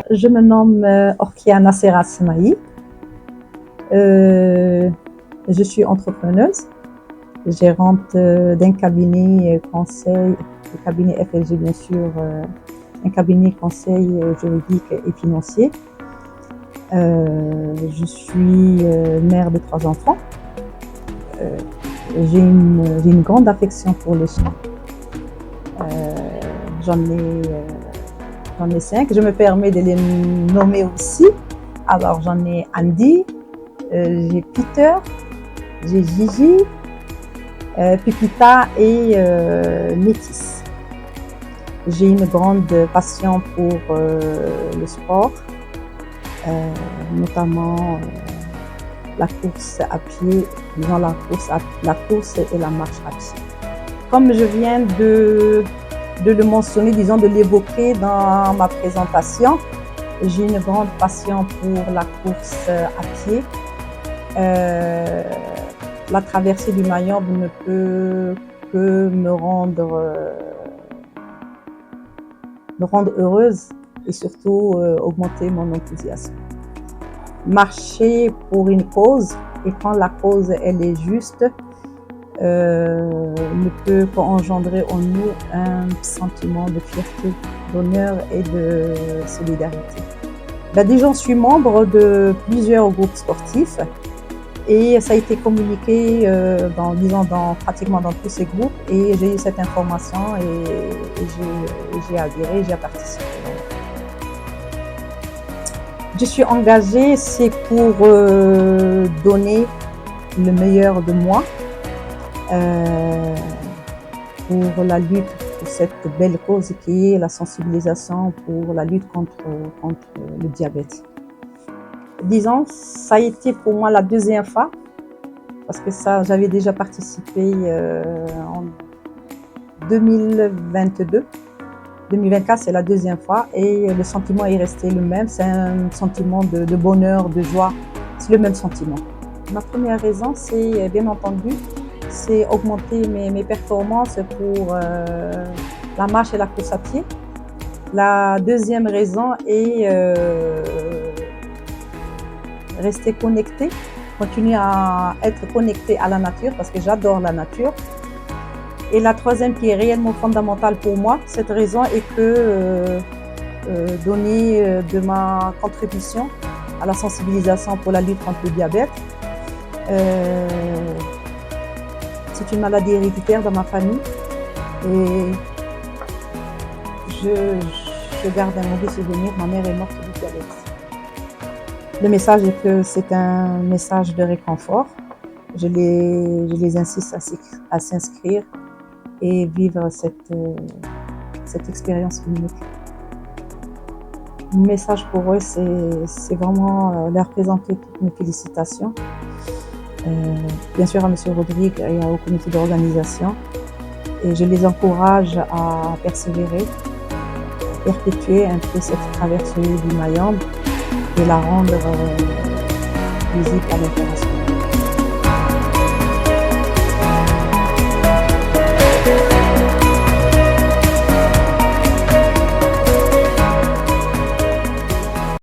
je me nomme Orkia Nassera Semaï. Je suis entrepreneuse, gérante d'un cabinet conseil, le cabinet FLG bien sûr, un cabinet conseil juridique et financier. Je suis mère de 3 enfants. J'ai une grande affection pour les chats. J'en ai 5. Je me permets de les nommer aussi. Alors j'en ai Andy, j'ai Peter, j'ai Gigi, Pipita et Métis. J'ai une grande passion pour le sport, notamment la course à pied, disons la course et la marche à pied. Comme je viens de le mentionner, disons de l'évoquer dans ma présentation, j'ai une grande passion pour la course à pied. La traversée du Mayombe ne peut que me rendre heureuse et surtout augmenter mon enthousiasme. Marcher pour une cause, et quand la cause elle est juste, ne peut qu'engendrer en nous un sentiment de fierté, d'honneur et de solidarité. Déjà, je suis membre de plusieurs groupes sportifs et ça a été communiqué pratiquement dans tous ces groupes, et j'ai eu cette information et j'ai adhéré, j'ai participé. Je suis engagée, c'est pour donner le meilleur de moi pour la lutte pour cette belle cause qui est la sensibilisation pour la lutte contre le diabète. Disons, ça a été pour moi la deuxième fois, parce que ça, j'avais déjà participé en 2022. 2024, c'est la deuxième fois et le sentiment est resté le même. C'est un sentiment de bonheur, de joie. C'est le même sentiment. Ma première raison, c'est bien entendu, c'est augmenter mes performances pour la marche et la course à pied. La deuxième raison est rester connecté, continuer à être connecté à la nature parce que j'adore la nature. Et la troisième qui est réellement fondamentale pour moi, cette raison est que donner de ma contribution à la sensibilisation pour la lutte contre le diabète. C'est une maladie héréditaire dans ma famille et je garde un mauvais souvenir. Ma mère est morte du diabète. Le message est que c'est un message de réconfort. Je les insiste à s'inscrire et vivre cette expérience unique. Mon message pour eux, c'est vraiment leur présenter toutes mes félicitations. Bien sûr à M. Rodrigue et au comité d'organisation. Et je les encourage à persévérer, perpétuer un peu cette traversée du Mayombe et la rendre visible à l'international.